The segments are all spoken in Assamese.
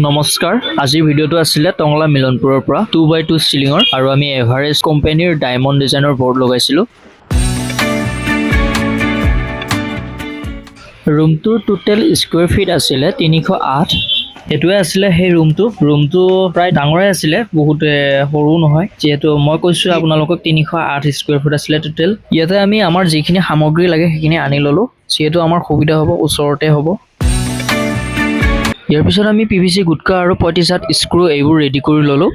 নমস্কাৰ আজিৰ ভিডিঅ'টো আছিলে টংলা মিলনপুৰৰ পৰা 2x2 চিলিঙৰ আৰু আমি এভাৰেষ্ট কোম্পানীৰ ডায়মণ্ড ডিজাইনৰ বৰ্ড লগাইছিলোঁ ৰুমটোৰ টোটেল স্কয়াৰ ফিট আছিলে 308 এটোৱে আছিলে সেই ৰুমটো প্ৰায় ডাঙৰে আছিলে বহুত সৰু নহয় যেহেতু মই কৈছো আপোনালোকক 308 স্কয়াৰ ফুট আছিলে টোটেল ইয়াতে আমি আমাৰ যিখিনি সামগ্ৰী লাগে সেইখিনি আনি ললো যেহেতু আমাৰ সুবিধা হ'ব ওচৰতে হ'ব ইয়াৰ পিছত আমি পিভিসি গুটকা আৰু 35 স্ক্ৰু এইবোৰ ৰেডি কৰি ললো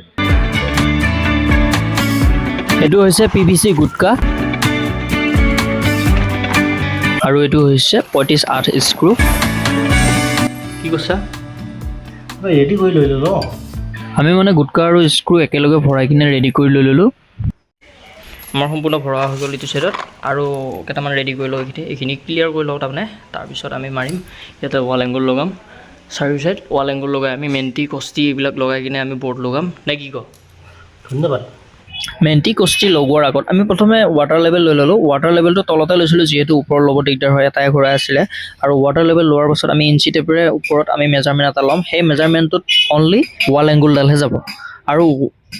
এটো হৈছে পিভিসি গুটকা আৰু এটো হৈছে 35 স্ক্ৰু কি কৈছা ৰেডি কৰি লৈ ললো আমি মানে গুটকা আৰু স্ক্ৰু একেলগে ভৰাই কিনে ৰেডি কৰি লৈ ললো আমাৰ সম্পূৰ্ণ ভৰা হৈ গ'ল ইটো সাইডত আৰু কেটামান ৰেডি কৰি লও এইখিনি ক্লিয়াৰ কৰি লও তাৰমানে তাৰ পিছত আমি মাৰিম ইয়াতে ওয়াল এংগল লগাম চাৰি সাইড ওয়াল এংগল লগাই আমি মেন্টি কষ্টি এইবিলাক লগাই কিনে আমি বৰ্ড লগাম নে কি ক ধন্যবাদ মেন্টি কষ্টি লগোৱাৰ আগত আমি প্ৰথমে ওয়াটাৰ লেভেল লৈ ললো ওয়াটাৰ লেভেলটো তলতে লৈছিলো যেহেতু ওপৰৰ লগত দিগদাৰ হয় এটাই ঘৰা আছিল আৰু ওয়াটাৰ লেভেল লোৱাৰ পাছত আমি ইঞ্চি টেপৰে ওপৰত আমি মেজাৰমেন্ট এটা লম সেই মেজাৰমেন্টত অনলি ওয়াল এংগল ডালহে যাব আৰু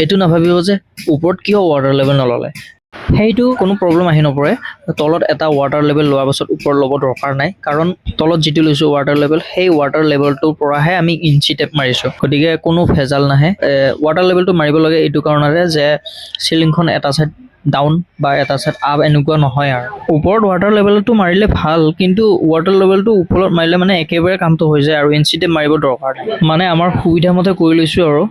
এটো নাভাবিব যে ওপৰত কিয় ওয়াটাৰ লেভেল নললে হেইটো কোনো প্ৰবলেম আহি নপৰে তলত এটা ওয়াটাৰ লেভেল লোৱাৰ পাছত ওপৰ ল'ব দৰকাৰ নাই কাৰণ তলত যেটো লৈছো ওয়াটাৰ লেভেল সেই ওয়াটাৰ লেভেলটোৰ পৰাহে আমি ইঞ্চি টেপ মাৰিছো গতিকে কোনো ফেজাল নাহে ওয়াটাৰ লেভেলটো মাৰিব লাগে এইটো কাৰণৰে যে সিলিংখন এটা সাইড ডাউন বা এটা সাইড আপ এনেকুৱা নহয় আৰু ওপৰত ওয়াটাৰ লেভেলটো মাৰিলে ভাল কিন্তু ওয়াটাৰ লেভেলটো ওপৰত মাৰিলে মানে একেবাৰে কামটো হৈ যায় আৰু ইঞ্চি টেপ মাৰিব দৰকাৰ নাই মানে আমাৰ সুবিধা মতে কৰি লৈছো আৰু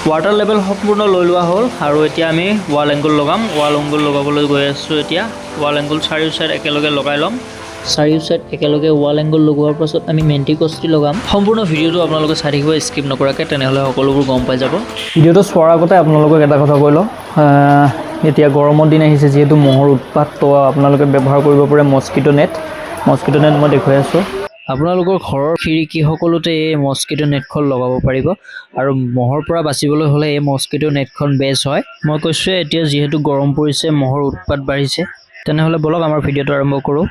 ওয়াটাৰ লেভেল সম্পূৰ্ণ লৈ লোৱা হ'ল আৰু এতিয়া আমি ওয়াল এংগল লগাম ওয়াল এংগল লগাবলৈ গৈ আছো এতিয়া ওয়াল এংগল চাৰিও সাইড একেলগে লগাই লম চাৰিও সাইড একেলগে ওয়াল এংগল লগোৱাৰ পাছত আমি মেন্টি কষ্টি লগাম সম্পূৰ্ণ ভিডিঅ'টো আপোনালোকে চাই থাকিব স্কিপ নকৰাকৈ তেনেহলে সকলোবোৰ গম পাই যাব ভিডিঅ'টো চোৱাৰ আগতে আপোনালোকক এটা কথা কৈ লওঁ এতিয়া গৰমৰ দিন আহিছে যেহেতু মহৰ উৎপাত তো আপোনালোকে ব্যৱহাৰ কৰিব পাৰে মস্কিটো নেট মই দেখুৱাই আছো আপোনালোকৰ ঘৰৰ খিৰিকী সকলোতে এই মস্কিটো নেটখন লগাব পাৰিব আৰু মহৰ পৰা বাচিবলৈ হলে এই মস্কিটো নেটখন বেছ হয় মই কৈছো এতিয়া যেহেতু গৰম পৰিছে মহৰ উৎপাত বাঢ়িছে তেনেহলে বলক আমাৰ ভিডিঅ'টো আৰম্ভ কৰো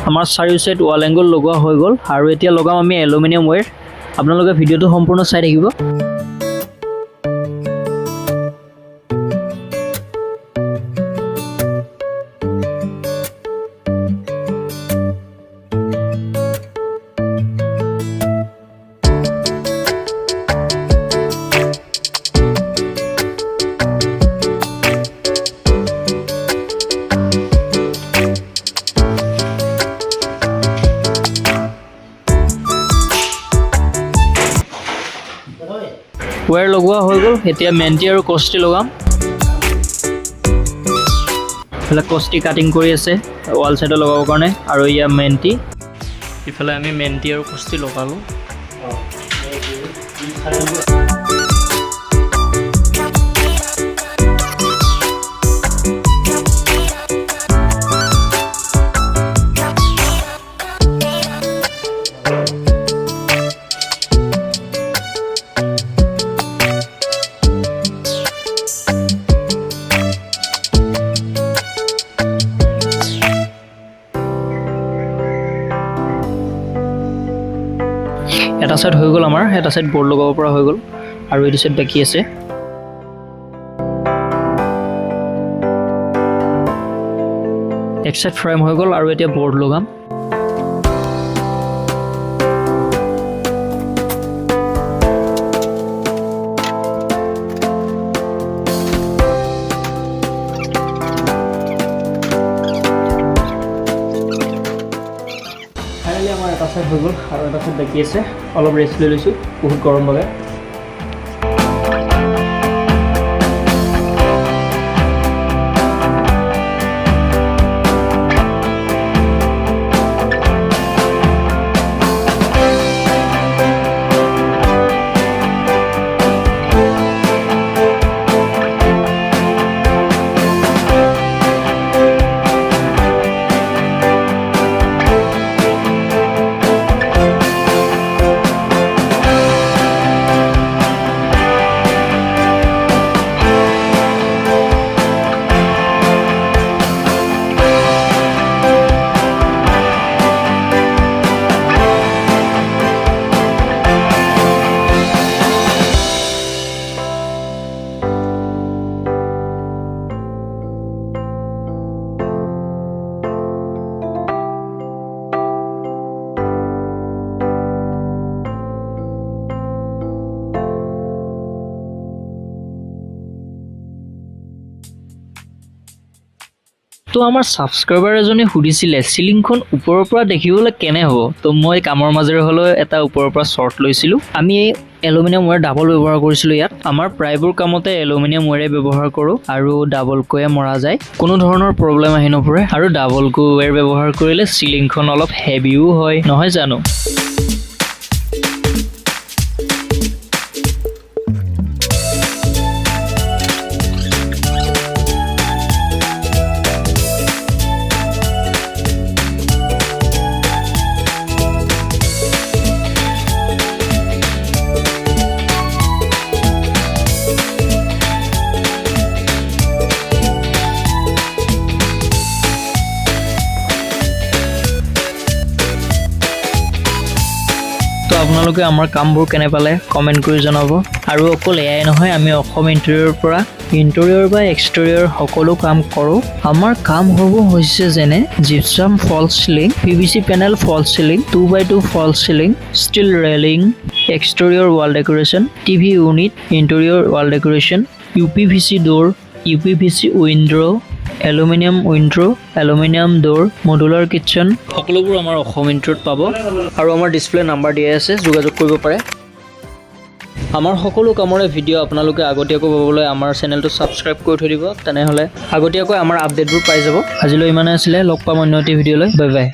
আমাৰ চাৰিও সাইড ওয়াল এংগল লগোৱা হৈ গ'ল আৰু এতিয়া লগাম আমি এলুমিনিয়াম ওয়্যাৰ আপোনালোকে ভিডিঅ'টো সম্পূৰ্ণ চাই থাকিব ওয়্যাৰ লগোৱা হৈ গ'ল এতিয়া মেন্টি আৰু কষ্টি লগাম ইফালে কষ্টি কাটিং কৰি আছে ওয়াল সাইডত লগাবৰ কাৰণে আৰু ইয়া মেন্টি ইফালে আমি মেন্টি আৰু কষ্টি লগালো এটা সাইড হৈ গ'ল আমাৰ এটা সাইড বৰ্ড লগাব পৰা হৈ গ'ল আৰু এইটো সাইড বাকি আছে এক সাইড ফ্ৰেম হৈ গ'ল আৰু এতিয়া বৰ্ড লগাম ছাইড হৈ গ'ল আৰু এটা ছাইড বাকী আছে অলপ ৰেষ্ট লৈ লৈছোঁ বহুত গৰম বাবে তো আমাৰ ছাবস্ক্ৰাইবাৰ এজনে সুধিছিলে চিলিংখন ওপৰৰ পৰা দেখিবলৈ কেনে হ'ব তো মই কামৰ মাজেৰে হ'লেও এটা ওপৰৰ পৰা শ্বৰ্ট লৈছিলোঁ আমি এই এলুমিনিয়াম ৱেৰ ডাবল ব্যৱহাৰ কৰিছিলোঁ ইয়াত আমাৰ প্ৰায়বোৰ কামতে এলুমিনিয়াম ৱেৰে ব্যৱহাৰ কৰোঁ আৰু ডাবলকৈয়ে মৰা যায় কোনো ধৰণৰ প্ৰব্লেম আহি নপৰে আৰু ডাবলকৈ ৱেৰ ব্যৱহাৰ কৰিলে চিলিংখন অলপ হেভিও হয় নহয় জানো তো আপোনালোকে আমাৰ কামবোৰ কেনে পালে কমেণ্ট কৰি জনাব আৰু অকল এয়াই নহয় আমি অসম ইণ্টেৰিয়ৰৰ পৰা ইণ্টেৰিয়ৰ বা এক্সটেৰিয়ৰ সকলো কাম কৰোঁ আমাৰ কামসমূহ হৈছে যেনে gypsum false ceiling PVC panel false ceiling 2x2 false ceiling steel railing exterior wall decoration TV unit interior wall decoration UPVC door UPVC window aluminium window aluminium door modular kitchen সকলোবোৰ আমাৰ অসম ইণ্টেৰিয়ৰত পাব আৰু আমাৰ ডিছপ্লে নাম্বাৰ দিয়া আছে যোগাযোগ কৰিব পাৰে আমাৰ সকলো কামৰে ভিডিঅ' আপোনালোকে আগতীয়াকৈ পাবলৈ আমাৰ চেনেলটো ছাবস্ক্ৰাইব কৰি থৈ দিব তেনেহ'লে আগতীয়াকৈ আমাৰ আপডেটবোৰ পাই যাব আজিলৈ ইমানে আছিলে লগ পাম অন্য এটি ভিডিঅ'লৈ বাই বাই